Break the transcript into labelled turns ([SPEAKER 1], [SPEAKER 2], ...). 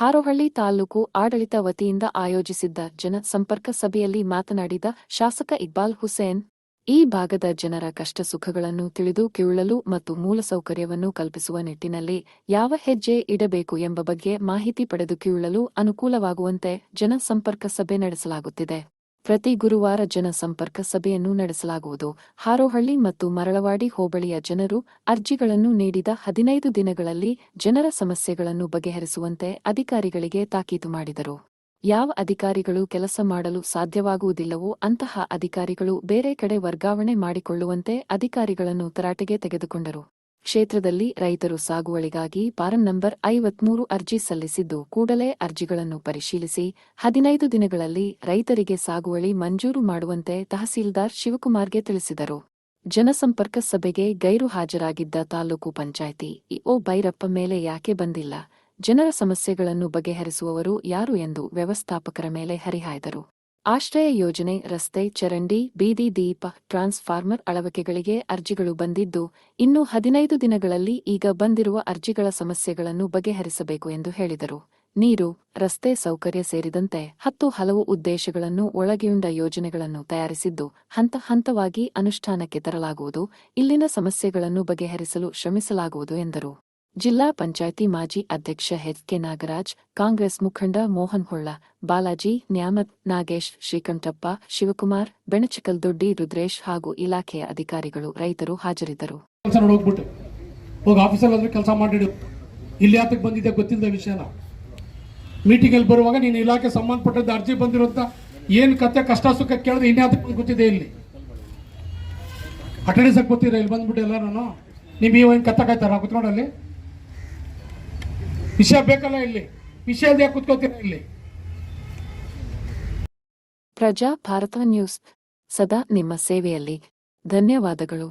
[SPEAKER 1] ಹಾರೋಹಳ್ಳಿ ತಾಲೂಕು ಆಡಳಿತ ವತಿಯಿಂದ ಆಯೋಜಿಸಿದ್ದ ಜನ ಸಂಪರ್ಕ ಸಭೆಯಲ್ಲಿ ಮಾತನಾಡಿದ ಶಾಸಕ ಇಕ್ಬಾಲ್ ಹುಸೇನ್, ಈ ಭಾಗದ ಜನರ ಕಷ್ಟ ಸುಖಗಳನ್ನು ತಿಳಿದು ಕಿವುಳಲು ಮತ್ತು ಮೂಲಸೌಕರ್ಯವನ್ನು ಕಲ್ಪಿಸುವ ನಿಟ್ಟಿನಲ್ಲಿ ಯಾವ ಹೆಜ್ಜೆ ಇಡಬೇಕು ಎಂಬ ಬಗ್ಗೆ ಮಾಹಿತಿ ಪಡೆದು ಕಿವುಳಲು ಅನುಕೂಲವಾಗುವಂತೆ ಜನ ಸಂಪರ್ಕ ಸಭೆ ನಡೆಸಲಾಗುತ್ತಿದೆ. ಪ್ರತಿ ಗುರುವಾರ ಜನ ಸಂಪರ್ಕ ಸಭೆಯನ್ನು ನಡೆಸಲಾಗುವುದು. ಹಾರೋಹಳ್ಳಿ ಮತ್ತು ಮರಳವಾಡಿ ಹೋಬಳಿಯ ಜನರು ಅರ್ಜಿಗಳನ್ನು ನೀಡಿದ 15 ದಿನಗಳಲ್ಲಿ ಜನರ ಸಮಸ್ಯೆಗಳನ್ನು ಬಗೆಹರಿಸುವಂತೆ ಅಧಿಕಾರಿಗಳಿಗೆ ತಾಕೀತು ಮಾಡಿದರು. ಯಾವ ಅಧಿಕಾರಿಗಳು ಕೆಲಸ ಮಾಡಲು ಸಾಧ್ಯವಾಗುವುದಿಲ್ಲವೋ ಅಂತಹ ಅಧಿಕಾರಿಗಳು ಬೇರೆ ಕಡೆ ವರ್ಗಾವಣೆ ಮಾಡಿಕೊಳ್ಳುವಂತೆ ಅಧಿಕಾರಿಗಳನ್ನು ತರಾಟೆಗೆ ತೆಗೆದುಕೊಂಡರು. ಕ್ಷೇತ್ರದಲ್ಲಿ ರೈತರು ಸಾಗುವಳಿಗಾಗಿ ಫಾರಂ ನಂಬರ್ 53 ಅರ್ಜಿ ಸಲ್ಲಿಸಿದ್ದು, ಕೂಡಲೇ ಅರ್ಜಿಗಳನ್ನು ಪರಿಶೀಲಿಸಿ 15 ದಿನಗಳಲ್ಲಿ ರೈತರಿಗೆ ಸಾಗುವಳಿ ಮಂಜೂರು ಮಾಡುವಂತೆ ತಹಸೀಲ್ದಾರ್ ಶಿವಕುಮಾರ್ಗೆ ತಿಳಿಸಿದರು. ಜನಸಂಪರ್ಕ ಸಭೆಗೆ ಗೈರು ಹಾಜರಾಗಿದ್ದ ತಾಲೂಕು ಪಂಚಾಯ್ತಿ ಇಒ ಭೈರಪ್ಪ ಮೇಲೆ ಯಾಕೆ ಬಂದಿಲ್ಲ, ಜನರ ಸಮಸ್ಯೆಗಳನ್ನು ಬಗೆಹರಿಸುವವರು ಯಾರು ಎಂದು ವ್ಯವಸ್ಥಾಪಕರ ಮೇಲೆ ಹರಿಹಾಯ್ದರು. ಆಶ್ರಯ ಯೋಜನೆ, ರಸ್ತೆ, ಚರಂಡಿ, ಬೀದಿ ದೀಪ, ಟ್ರಾನ್ಸ್ಫಾರ್ಮರ್ ಅಳವಡಿಕೆಗಳಿಗೆ ಅರ್ಜಿಗಳು ಬಂದಿದ್ದು, ಇನ್ನು 15 ದಿನಗಳಲ್ಲಿ ಈಗ ಬಂದಿರುವ ಅರ್ಜಿಗಳ ಸಮಸ್ಯೆಗಳನ್ನು ಬಗೆಹರಿಸಬೇಕು ಎಂದು ಹೇಳಿದರು. ನೀರು, ರಸ್ತೆ ಸೌಕರ್ಯ ಸೇರಿದಂತೆ 10 ಹಲವು ಉದ್ದೇಶಗಳನ್ನು ಒಳಗೊಂಡ ಯೋಜನೆಗಳನ್ನು ತಯಾರಿಸಿದ್ದು, ಹಂತ ಹಂತವಾಗಿ ಅನುಷ್ಠಾನಕ್ಕೆ ತರಲಾಗುವುದು. ಇಲ್ಲಿನ ಸಮಸ್ಯೆಗಳನ್ನು ಬಗೆಹರಿಸಲು ಶ್ರಮಿಸಲಾಗುವುದು ಎಂದರು. ಜಿಲ್ಲಾ ಪಂಚಾಯ್ತಿ ಮಾಜಿ ಅಧ್ಯಕ್ಷ ಎಚ್ ಕೆ ನಾಗರಾಜ್, ಕಾಂಗ್ರೆಸ್ ಮುಖಂಡ ಮೋಹನ್ ಹೊಳ್ಳ, ಬಾಲಾಜಿ, ನ್ಯಾಮತ್, ನಾಗೇಶ್, ಶ್ರೀಕಂಠಪ್ಪ, ಶಿವಕುಮಾರ್, ಬೆಣಚಕಲ್ದೊಡ್ಡಿ, ರುದ್ರೇಶ್ ಹಾಗೂ ಇಲಾಖೆಯ ಅಧಿಕಾರಿಗಳು, ರೈತರು ಹಾಜರಿದ್ದರು.
[SPEAKER 2] ಕೆಲಸ ಮಾಡಿಡು, ಇಲ್ಲಿ ಯಾತಕ್ಕೆ ಬಂದಿದೆ ಗೊತ್ತಿಲ್ಲದ ವಿಷಯನ ಮೀಟಿಂಗ್ ಅಲ್ಲಿ ಬರುವಾಗ ನೀನು ಇಲಾಖೆ ಸಂಬಂಧಪಟ್ಟದ ಅರ್ಜಿ ಬಂದಿರುವಂತ ಏನ್ ಕತೆ ಕಷ್ಟ ಸುಖ ಕೇಳಿದ್ರೆ ಇನ್ಯಾತಕ್ಕೆ ಗೊತ್ತಿದೆ, ಇಲ್ಲಿ ಅಟೆಂಡೆನ್ಸ್ ಗೊತ್ತಿರ, ಇಲ್ಲಿ ಬಂದ್ಬಿಟ್ಟು ಎಲ್ಲಾರು ನಿಮ್ಗೆ ಏನು ಕತ್ತಾಕಾಯ್ತಾರ ಕುತ್ಕೊಂಡಲ್ಲಿ ವಿಷಯ ಬೇಕಲ್ಲ, ಇಲ್ಲಿ ವಿಷಯದ ಕುತ್ಕೋತೀರ ಇಲ್ಲಿ.
[SPEAKER 1] ಪ್ರಜಾ ಭಾರತ ನ್ಯೂಸ್ ಸದಾ ನಿಮ್ಮ ಸೇವೆಯಲ್ಲಿ. ಧನ್ಯವಾದಗಳು.